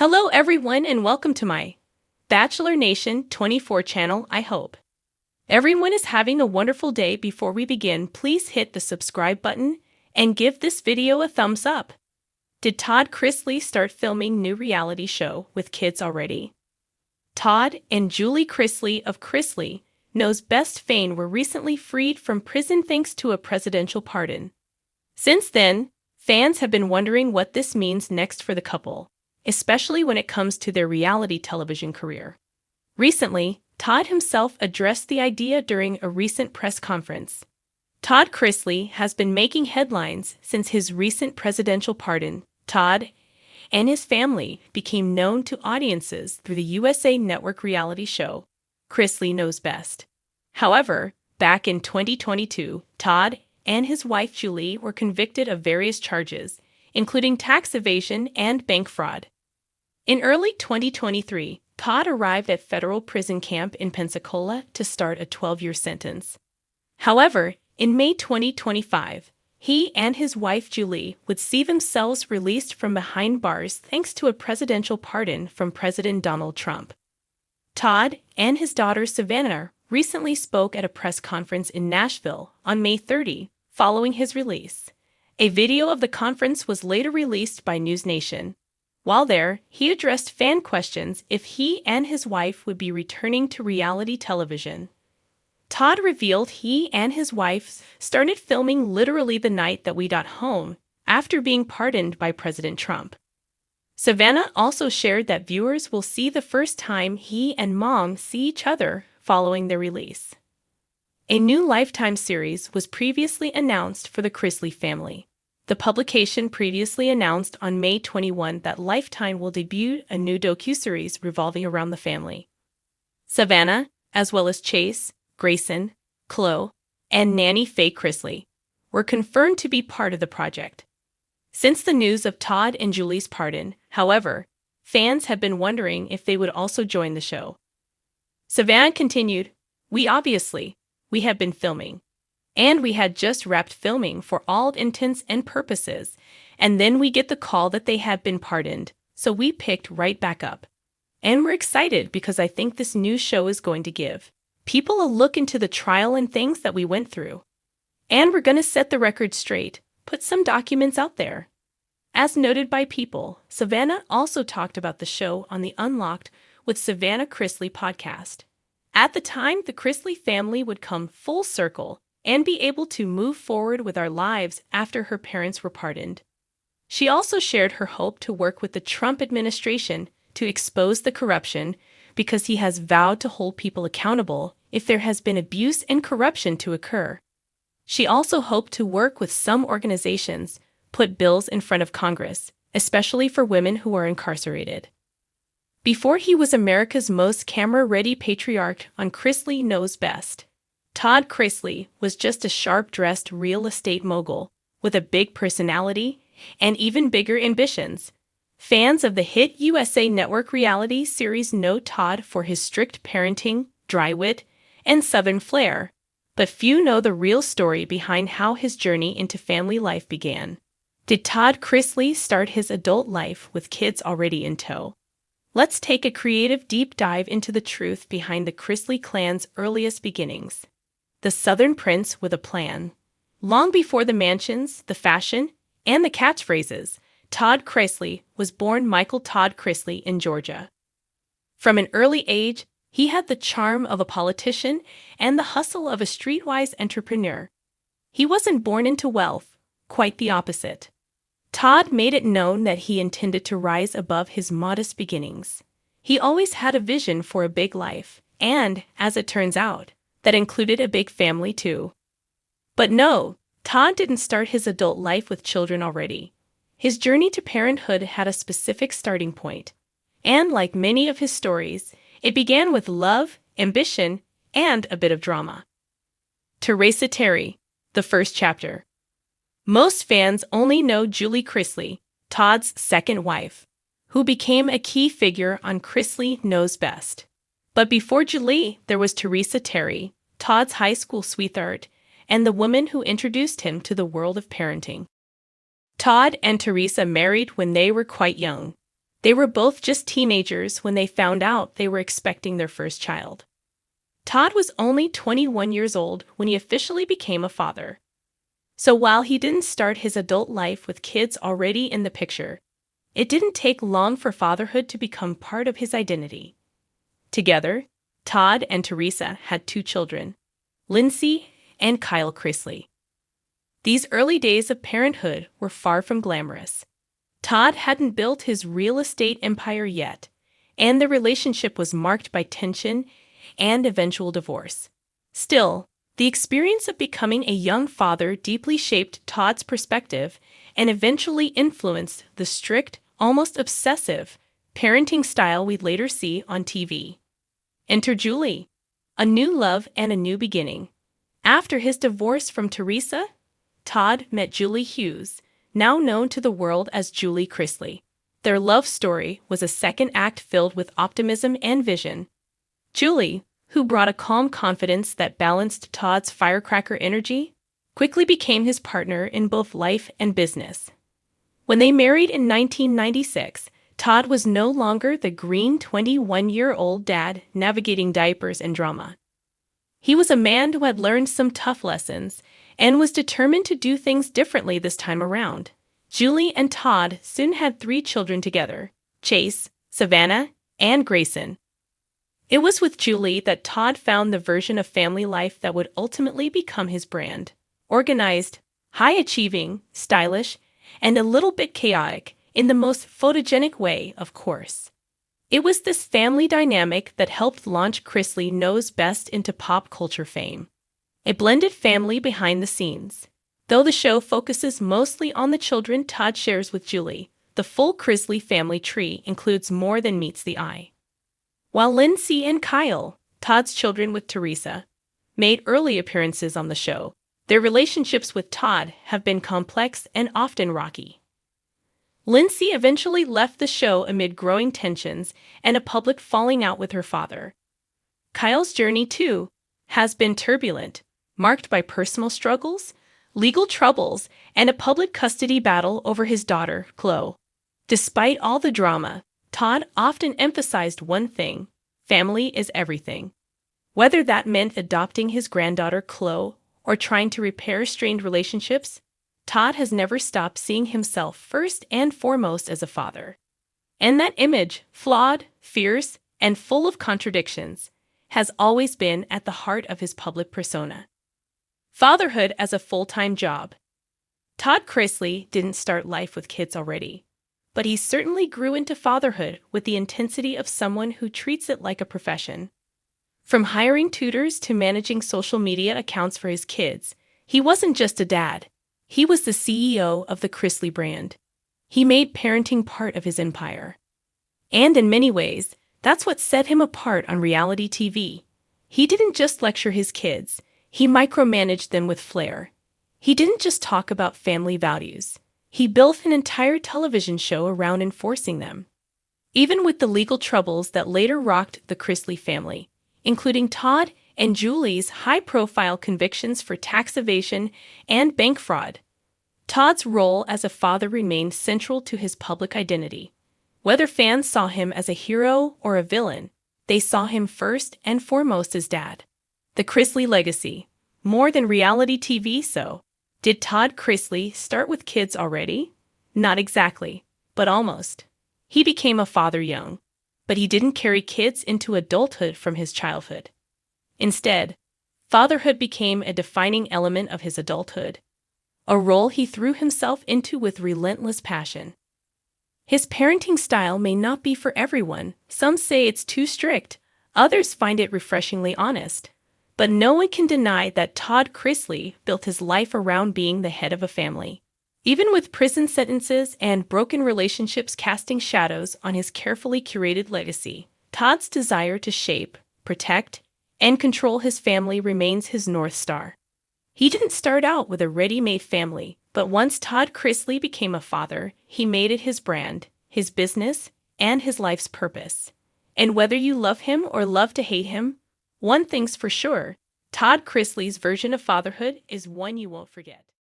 Hello everyone and welcome to my Bachelor Nation 24 channel. I hope everyone is having a wonderful day. Before we begin, please hit the subscribe button and give this video a thumbs up. Did Todd Chrisley start filming new reality show with kids already? Todd and Julie Chrisley of Chrisley Knows Best fame were recently freed from prison thanks to a presidential pardon. Since then, fans have been wondering what this means next for the couple, especially when it comes to their reality television career. Recently, Todd himself addressed the idea during a recent press conference. Todd Chrisley has been making headlines since his recent presidential pardon. Todd and his family became known to audiences through the USA Network reality show, Chrisley Knows Best. However, back in 2022, Todd and his wife Julie were convicted of various charges, including tax evasion and bank fraud. In early 2023, Todd arrived at federal prison camp in Pensacola to start a 12-year sentence. However, in May 2025, he and his wife Julie would see themselves released from behind bars thanks to a presidential pardon from President Donald Trump. Todd and his daughter Savannah recently spoke at a press conference in Nashville on May 30, following his release. A video of the conference was later released by News Nation. While there, he addressed fan questions if he and his wife would be returning to reality television. Todd revealed he and his wife started filming literally the night that we got home, after being pardoned by President Trump. Savannah also shared that viewers will see the first time he and Mom see each other following their release. A new Lifetime series was previously announced for the Chrisley family. The publication previously announced on May 21 that Lifetime will debut a new docuseries revolving around the family. Savannah, as well as Chase, Grayson, Chloe, and nanny Faye Chrisley, were confirmed to be part of the project. Since the news of Todd and Julie's pardon, however, fans have been wondering if they would also join the show. Savannah continued, We have been filming. And we had just wrapped filming for all intents and purposes, and then we get the call that they have been pardoned, so we picked right back up. And we're excited because I think this new show is going to give people a look into the trial and things that we went through. And we're going to set the record straight, put some documents out there. As noted by People, Savannah also talked about the show on the Unlocked with Savannah Chrisley podcast. At the time, the Chrisley family would come full circle and be able to move forward with our lives after her parents were pardoned. She also shared her hope to work with the Trump administration to expose the corruption because he has vowed to hold people accountable if there has been abuse and corruption to occur. She also hoped to work with some organizations, put bills in front of Congress, especially for women who are incarcerated. Before he was America's most camera-ready patriarch on Chrisley Knows Best, Todd Chrisley was just a sharp-dressed real estate mogul with a big personality and even bigger ambitions. Fans of the hit USA Network reality series know Todd for his strict parenting, dry wit, and Southern flair, but few know the real story behind how his journey into family life began. Did Todd Chrisley start his adult life with kids already in tow? Let's take a creative deep dive into the truth behind the Chrisley clan's earliest beginnings. The Southern Prince with a plan. Long before the mansions, the fashion, and the catchphrases, Todd Chrisley was born Michael Todd Chrisley in Georgia. From an early age, he had the charm of a politician and the hustle of a streetwise entrepreneur. He wasn't born into wealth, quite the opposite. Todd made it known that he intended to rise above his modest beginnings. He always had a vision for a big life, and, as it turns out, that included a big family too. But no, Todd didn't start his adult life with children already. His journey to parenthood had a specific starting point, and like many of his stories, it began with love, ambition, and a bit of drama. Teresa Terry, the first chapter. Most fans only know Julie Chrisley, Todd's second wife, who became a key figure on Chrisley Knows Best. But before Julie, there was Teresa Terry, Todd's high school sweetheart, and the woman who introduced him to the world of parenting. Todd and Teresa married when they were quite young. They were both just teenagers when they found out they were expecting their first child. Todd was only 21 years old when he officially became a father. So while he didn't start his adult life with kids already in the picture, it didn't take long for fatherhood to become part of his identity. Together, Todd and Teresa had 2 children, Lindsay and Kyle Chrisley. These early days of parenthood were far from glamorous. Todd hadn't built his real estate empire yet, and the relationship was marked by tension and eventual divorce. Still, the experience of becoming a young father deeply shaped Todd's perspective and eventually influenced the strict, almost obsessive, parenting style we'd later see on TV. Enter Julie, a new love and a new beginning. After his divorce from Teresa, Todd met Julie Hughes, now known to the world as Julie Chrisley. Their love story was a second act filled with optimism and vision. Julie, who brought a calm confidence that balanced Todd's firecracker energy, quickly became his partner in both life and business. When they married in 1996, Todd was no longer the green 21-year-old dad navigating diapers and drama. He was a man who had learned some tough lessons and was determined to do things differently this time around. Julie and Todd soon had 3 children together: Chase, Savannah, and Grayson. It was with Julie that Todd found the version of family life that would ultimately become his brand: organized, high-achieving, stylish, and a little bit chaotic, in the most photogenic way, of course. It was this family dynamic that helped launch Chrisley Knows Best into pop culture fame. A blended family behind the scenes. Though the show focuses mostly on the children Todd shares with Julie, the full Chrisley family tree includes more than meets the eye. While Lindsay and Kyle, Todd's children with Teresa, made early appearances on the show, their relationships with Todd have been complex and often rocky. Lindsay eventually left the show amid growing tensions and a public falling out with her father. Kyle's journey, too, has been turbulent, marked by personal struggles, legal troubles, and a public custody battle over his daughter, Chloe. Despite all the drama, Todd often emphasized one thing: family is everything. Whether that meant adopting his granddaughter, Chloe, or trying to repair strained relationships, Todd has never stopped seeing himself first and foremost as a father. And that image, flawed, fierce, and full of contradictions, has always been at the heart of his public persona. Fatherhood as a full-time job. Todd Chrisley didn't start life with kids already, but he certainly grew into fatherhood with the intensity of someone who treats it like a profession. From hiring tutors to managing social media accounts for his kids, he wasn't just a dad. He was the CEO of the Chrisley brand. He made parenting part of his empire. And in many ways, that's what set him apart on reality TV. He didn't just lecture his kids, he micromanaged them with flair. He didn't just talk about family values. He built an entire television show around enforcing them. Even with the legal troubles that later rocked the Chrisley family, including Todd and Julie's high-profile convictions for tax evasion and bank fraud, Todd's role as a father remained central to his public identity. Whether fans saw him as a hero or a villain, they saw him first and foremost as dad. The Chrisley legacy. More than reality TV, so. Did Todd Chrisley start with kids already? Not exactly, but almost. He became a father young, but he didn't carry kids into adulthood from his childhood. Instead, fatherhood became a defining element of his adulthood, a role he threw himself into with relentless passion. His parenting style may not be for everyone. Some say it's too strict, others find it refreshingly honest. But no one can deny that Todd Chrisley built his life around being the head of a family. Even with prison sentences and broken relationships casting shadows on his carefully curated legacy, Todd's desire to shape, protect, and control his family remains his North Star. He didn't start out with a ready-made family, but once Todd Chrisley became a father, he made it his brand, his business, and his life's purpose. And whether you love him or love to hate him, one thing's for sure: Todd Chrisley's version of fatherhood is one you won't forget.